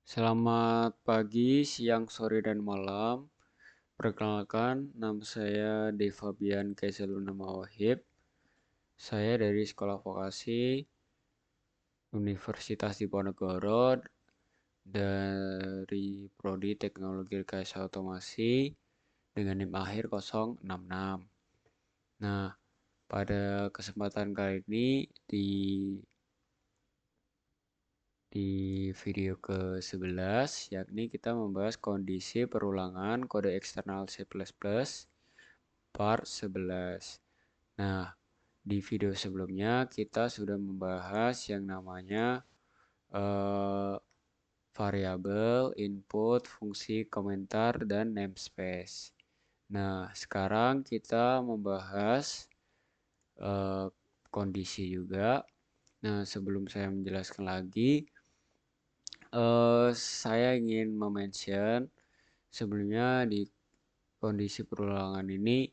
Selamat pagi, siang, sore, dan malam. Perkenalkan, nama saya Defabian Kaisaluna Mawahib. Saya dari Sekolah Vokasi Universitas Diponegoro dari Prodi Teknologi Rekayasa Otomasi dengan NIM akhir 066. Nah, pada kesempatan kali ini di video ke-11, yakni kita membahas kondisi perulangan kode eksternal C++ part 11. Nah, di video sebelumnya kita sudah membahas yang namanya eh, variabel, input, fungsi, komentar, dan namespace. Nah, sekarang kita membahas eh, kondisi juga. Nah, sebelum saya menjelaskan lagi, saya ingin mention sebelumnya di kondisi perulangan ini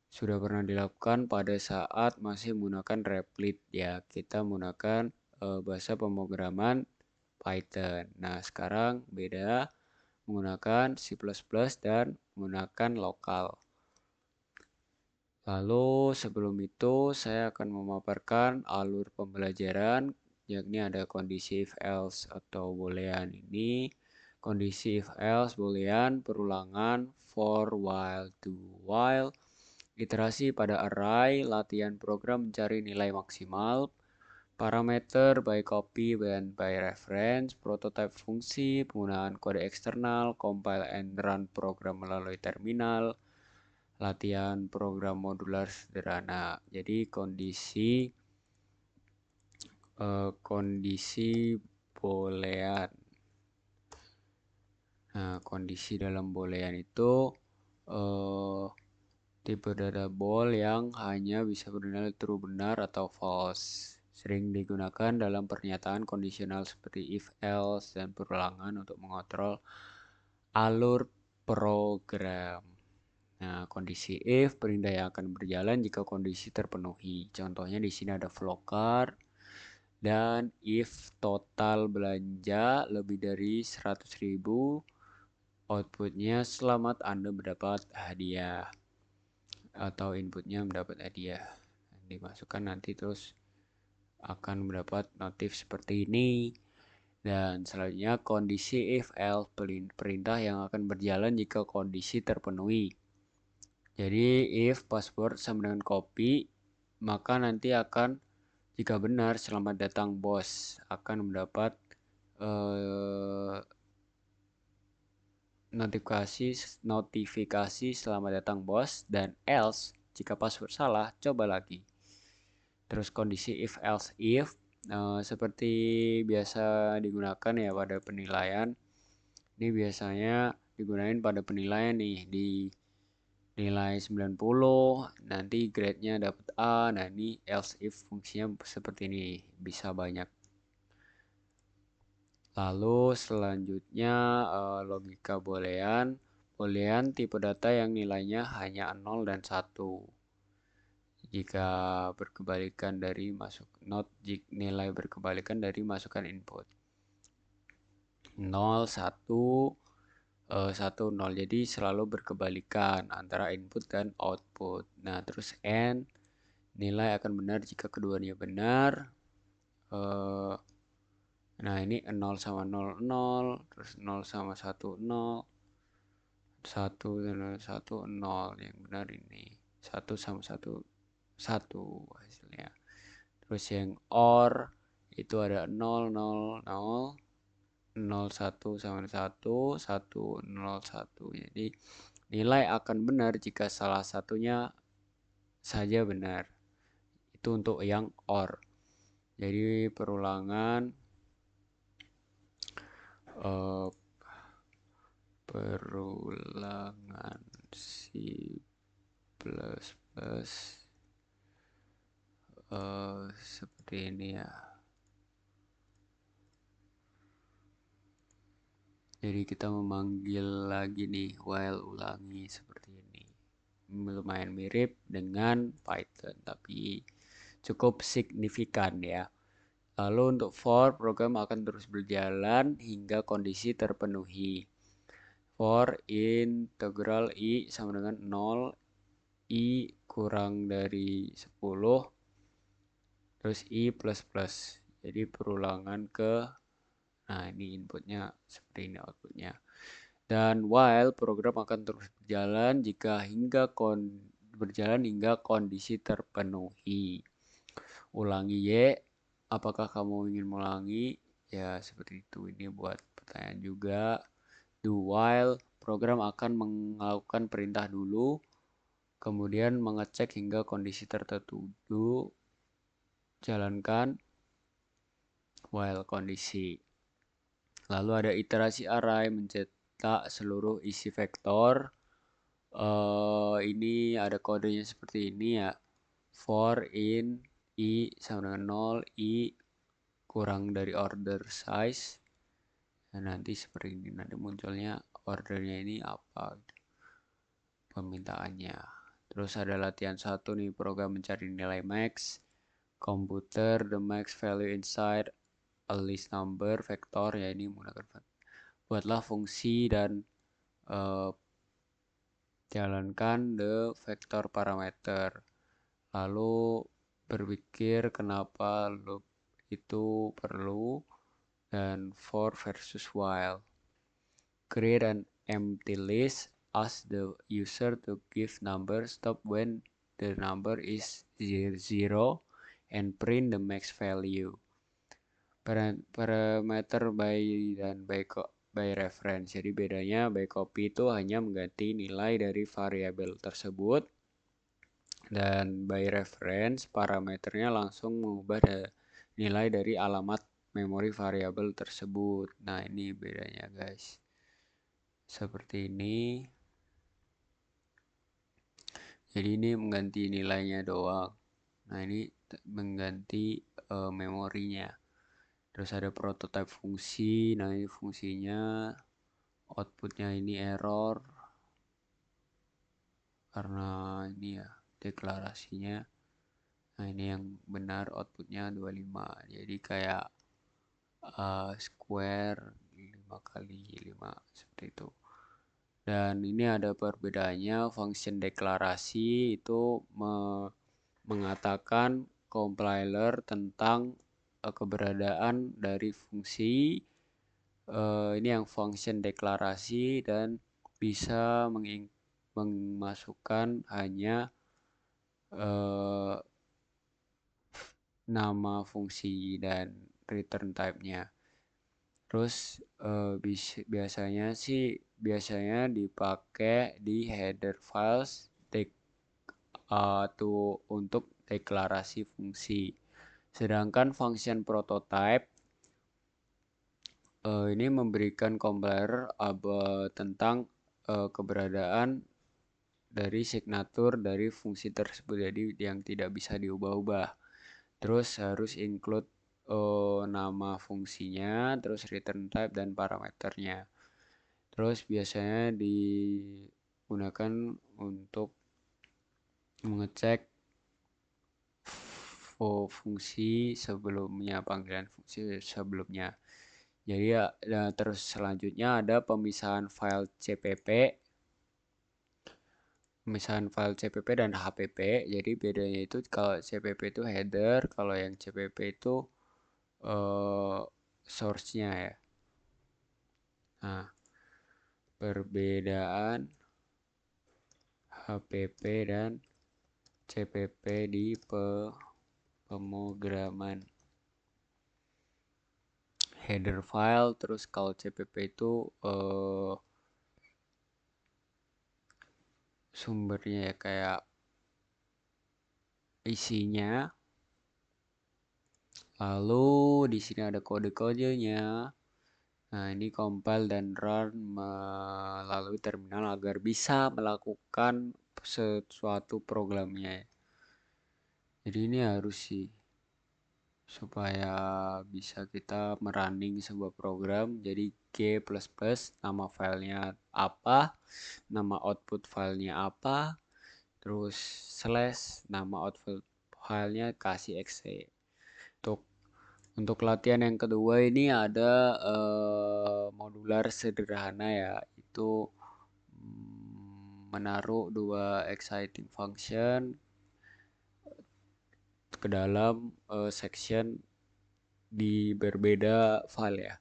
sudah pernah dilakukan pada saat masih menggunakan Replit ya. Kita menggunakan bahasa pemrograman Python. Nah, sekarang beda menggunakan C++ dan menggunakan lokal. Lalu sebelum itu saya akan memaparkan alur pembelajaran, yakni ada kondisi if else atau boolean ini, kondisi if else boolean, perulangan, for, while, do, while, iterasi pada array, latihan program mencari nilai maksimal, parameter by copy dan by reference, prototype fungsi, penggunaan kode eksternal, compile and run program melalui terminal, latihan program modular sederhana. Jadi kondisi boolean. Nah, kondisi dalam boolean itu eh, tipe data bool yang hanya bisa bernilai true benar atau false. Sering digunakan dalam pernyataan kondisional seperti if else dan perulangan untuk mengontrol alur program. Nah, kondisi if perintah yang akan berjalan jika kondisi terpenuhi. Contohnya di sini ada flowcard dan if total belanja lebih dari 100.000, outputnya selamat Anda mendapat hadiah atau inputnya mendapat hadiah. Dimasukkan nanti terus akan mendapat notif seperti ini. Dan selanjutnya kondisi if else perintah yang akan berjalan jika kondisi terpenuhi. Jadi if password sama dengan copy, maka nanti akan jika benar selamat datang bos akan mendapat notifikasi selamat datang bos, dan else jika password salah coba lagi. Terus kondisi if else if seperti biasa digunakan ya pada penilaian. Ini biasanya digunakan pada penilaian nih di nilai 90, nanti grade-nya dapat A. Nah, ini else if fungsinya seperti ini, bisa banyak. Lalu selanjutnya logika boolean. Boolean tipe data yang nilainya hanya 0 dan 1. Jika berkebalikan dari nilai berkebalikan dari masukan input. 0, 1, 1, 0. Jadi selalu berkebalikan antara input dan output. Nah, terus N, nilai akan benar jika keduanya benar. Nah, ini 0 sama 0, 0. Terus 0 sama 1, 0. 1 dan 1, 0. Yang benar ini. 1 sama 1, 1 hasilnya. Terus yang OR itu ada 0, 0, 0. 0, 1 sama 1, 1, 0, 1. Jadi nilai akan benar jika salah satunya saja benar. Itu untuk yang OR. Jadi perulangan C++ seperti ini ya. Jadi kita memanggil lagi nih while ulangi seperti ini. Lumayan mirip dengan Python tapi cukup signifikan ya. Lalu untuk for, program akan terus berjalan hingga kondisi terpenuhi. For integral i sama dengan 0, i kurang dari 10, terus i plus plus. Jadi perulangan nah ini inputnya, seperti ini outputnya. Dan while, program akan terus berjalan berjalan hingga kondisi terpenuhi. Ulangi Y, apakah kamu ingin mengulangi? Ya seperti itu, ini buat pertanyaan juga. Do while, program akan melakukan perintah dulu, kemudian mengecek hingga kondisi tertentu. Do, jalankan while kondisi. Lalu ada iterasi array, mencetak seluruh isi vektor. Ini ada kodenya seperti ini ya. For in i sama dengan 0, i kurang dari order size. Nah, nanti seperti ini, nanti munculnya ordernya ini apa permintaannya. Terus ada latihan 1 nih, program mencari nilai max. Komputer the max value inside a list number vektor, ya ini menggunakan buatlah fungsi dan jalankan the vektor parameter. Lalu berpikir kenapa loop itu perlu, dan for versus while. Create an empty list, ask the user to give number, stop when the number is 0, and print the max value. Parameter by dan by reference. Jadi bedanya by copy itu hanya mengganti nilai dari variabel tersebut, dan by reference parameternya langsung mengubah nilai dari alamat memori variabel tersebut. Nah, ini bedanya, guys. Seperti ini. Jadi ini mengganti nilainya doang. Nah, ini mengganti memorinya. Terus ada prototype fungsi. Nah, ini fungsinya, outputnya ini error karena ini ya deklarasinya. Nah, ini yang benar outputnya 25. Jadi kayak square 5 kali 5 seperti itu. Dan ini ada perbedaannya. Function deklarasi itu mengatakan compiler tentang keberadaan dari fungsi. Ini yang function deklarasi dan bisa memasukkan hanya nama fungsi dan return type-nya. Terus biasanya dipakai di header files untuk deklarasi fungsi. Sedangkan function prototype ini memberikan compiler tentang keberadaan dari signatur dari fungsi tersebut, jadi yang tidak bisa diubah-ubah. Terus harus include nama fungsinya, terus return type dan parameternya. Terus biasanya digunakan untuk mengecek fungsi sebelumnya, panggilan fungsi sebelumnya. Jadi ya, terus selanjutnya ada pemisahan file CPP. Pemisahan file CPP dan HPP. Jadi bedanya itu kalau CPP itu header, kalau yang CPP itu source-nya ya. Nah, perbedaan HPP dan CPP di pemrograman. Header file, terus kalau CPP itu sumbernya ya, kayak isinya. Lalu di sini ada kode-kodenya. Nah, ini compile dan run melalui terminal agar bisa melakukan sesuatu programnya. Jadi ini harus sih, supaya bisa kita merunning sebuah program. Jadi G++ nama filenya apa, nama output filenya apa, terus slash nama output filenya kasih exe. Untuk latihan yang kedua ini ada modular sederhana ya, itu menaruh dua exciting function ke dalam section di berbeda file ya.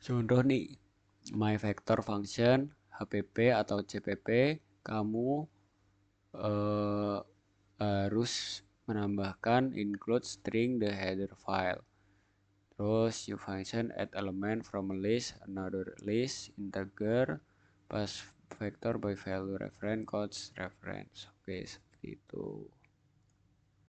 Contoh nih, my vector function HPP atau CPP, kamu harus menambahkan include string the header file. Terus you function add element from a list, another list, integer, pass vector by value reference, codes reference. Oke, seperti itu.